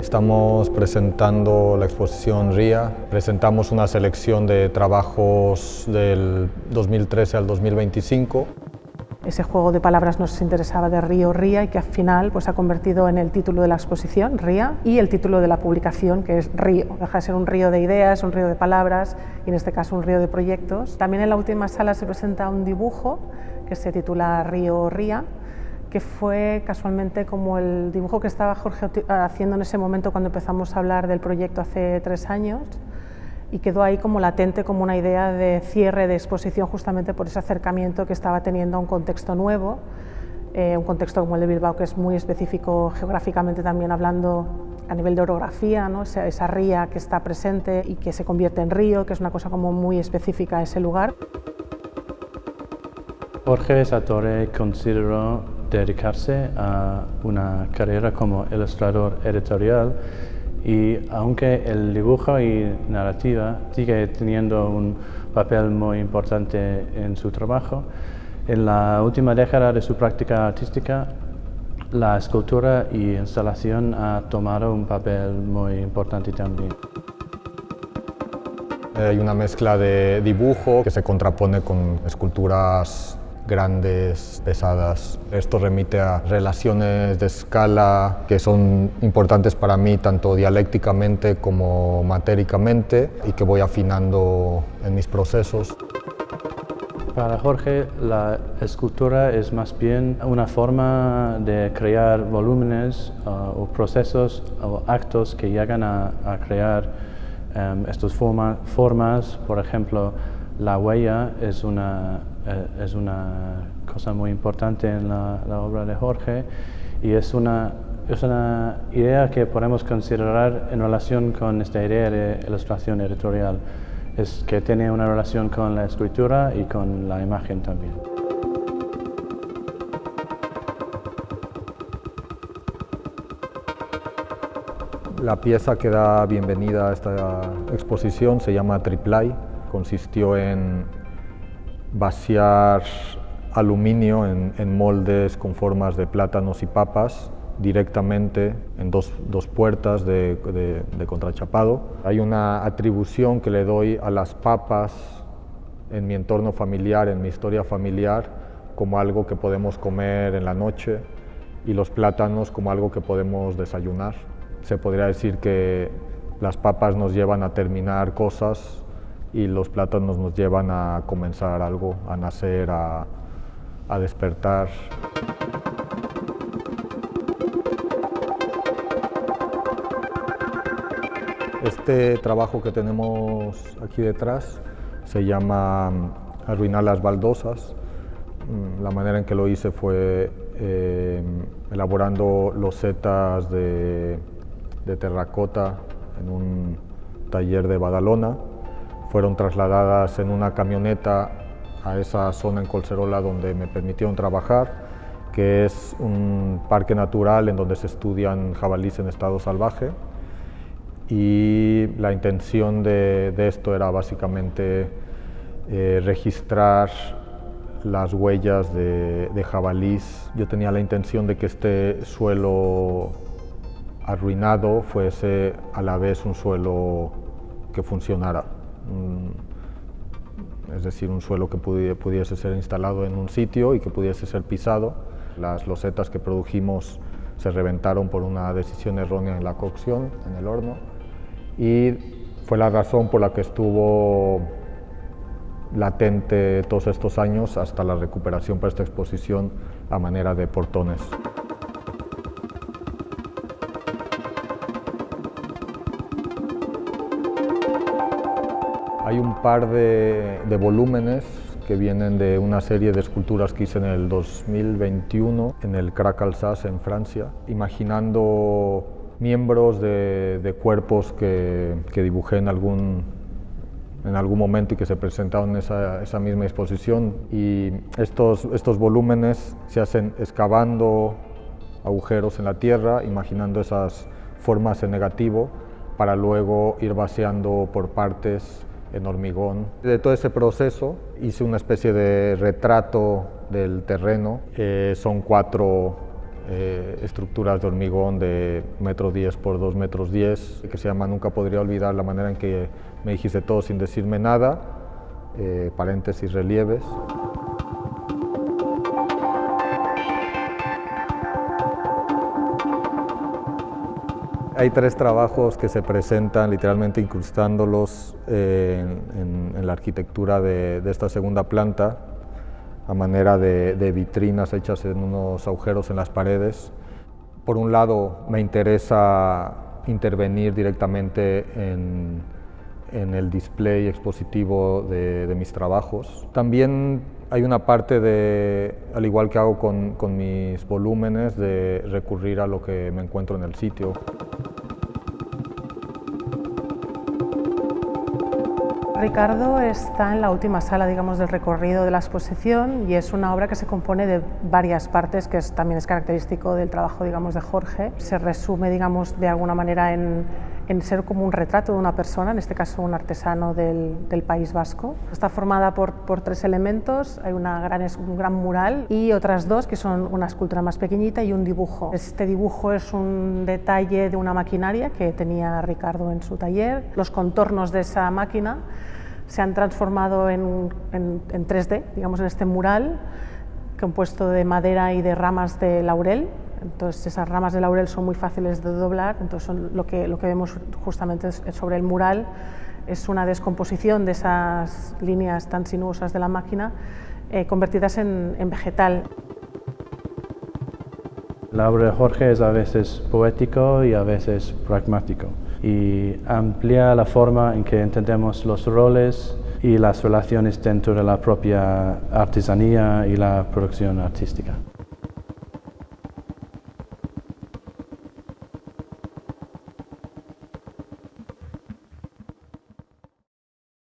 Estamos presentando la exposición RIA. Presentamos una selección de trabajos del 2013 al 2025. Ese juego de palabras nos interesaba de Río Ría y que al final pues, ha convertido en el título de la exposición, RIA, y el título de la publicación, que es Río. Deja de ser un río de ideas, un río de palabras y en este caso un río de proyectos. También en la última sala se presenta un dibujo que se titula Río Ría, que fue casualmente como el dibujo que estaba Jorge haciendo en ese momento cuando empezamos a hablar del proyecto hace 3 años. Y quedó ahí como latente, como una idea de cierre de exposición justamente por ese acercamiento que estaba teniendo a un contexto nuevo, un contexto como el de Bilbao que es muy específico geográficamente también hablando a nivel de orografía, ¿no? Esa ría que está presente y que se convierte en río, que es una cosa como muy específica a ese lugar. Jorge Sartori consideró dedicarse a una carrera como ilustrador editorial. Y aunque el dibujo y narrativa sigue teniendo un papel muy importante en su trabajo, en la última década de su práctica artística, la escultura y instalación ha tomado un papel muy importante también. Hay una mezcla de dibujo que se contrapone con esculturas grandes, pesadas. Esto remite a relaciones de escala que son importantes para mí tanto dialécticamente como matéricamente y que voy afinando en mis procesos. Para Jorge, la escultura es más bien una forma de crear volúmenes o procesos o actos que llegan a crear estas formas. Por ejemplo, la huella es una cosa muy importante en la obra de Jorge y es una idea que podemos considerar en relación con esta idea de ilustración editorial. Es que tiene una relación con la escritura y con la imagen también. La pieza que da bienvenida a esta exposición se llama Triplay. Consistió en vaciar aluminio en moldes con formas de plátanos y papas directamente en dos puertas de contrachapado. Hay una atribución que le doy a las papas en mi entorno familiar, en mi historia familiar, como algo que podemos comer en la noche y los plátanos como algo que podemos desayunar. Se podría decir que las papas nos llevan a terminar cosas y los plátanos nos llevan a comenzar algo, a nacer, a despertar. Este trabajo que tenemos aquí detrás se llama Arruinar las baldosas. La manera en que lo hice fue elaborando losetas de terracota en un taller de Badalona. Fueron trasladadas en una camioneta a esa zona en Collserola donde me permitieron trabajar, que es un parque natural en donde se estudian jabalíes en estado salvaje. Y la intención de esto era básicamente registrar las huellas de jabalís. Yo tenía la intención de que este suelo arruinado fuese a la vez un suelo que funcionara. Es decir, un suelo que pudiese ser instalado en un sitio y que pudiese ser pisado. Las losetas que produjimos se reventaron por una decisión errónea en la cocción, en el horno, y fue la razón por la que estuvo latente todos estos años hasta la recuperación para esta exposición a manera de portones. Hay un par de volúmenes que vienen de una serie de esculturas que hice en el 2021 en el Crac Alsace en Francia, imaginando miembros de cuerpos que dibujé en algún momento y que se presentaron en esa misma exposición. Y estos volúmenes se hacen excavando agujeros en la tierra, imaginando esas formas en negativo, para luego ir vaciando por partes en hormigón. De todo ese proceso hice una especie de retrato del terreno. Son 4 estructuras de hormigón de 1,10 m por 2,10 m, que se llama Nunca podría olvidar la manera en que me dijiste todo sin decirme nada, paréntesis, relieves. Hay 3 trabajos que se presentan literalmente incrustándolos en la arquitectura de esta segunda planta, a manera de vitrinas hechas en unos agujeros en las paredes. Por un lado, me interesa intervenir directamente en el display expositivo de mis trabajos. También hay una parte al igual que hago con mis volúmenes, de recurrir a lo que me encuentro en el sitio. Ricardo está en la última sala, digamos, del recorrido de la exposición, y es una obra que se compone de varias partes, que también es característico del trabajo, digamos, de Jorge. Se resume, digamos, de alguna manera en ser como un retrato de una persona, en este caso un artesano del País Vasco. Está formada por 3 elementos: hay un gran mural y otras 2 que son una escultura más pequeñita y un dibujo. Este dibujo es un detalle de una maquinaria que tenía Ricardo en su taller. Los contornos de esa máquina se han transformado en 3D, digamos, en este mural compuesto de madera y de ramas de laurel. Entonces esas ramas de laurel son muy fáciles de doblar, entonces lo que vemos justamente sobre el mural es una descomposición de esas líneas tan sinuosas de la máquina convertidas en vegetal. La obra de Jorge es a veces poético y a veces pragmático, y amplía la forma en que entendemos los roles y las relaciones dentro de la propia artesanía y la producción artística.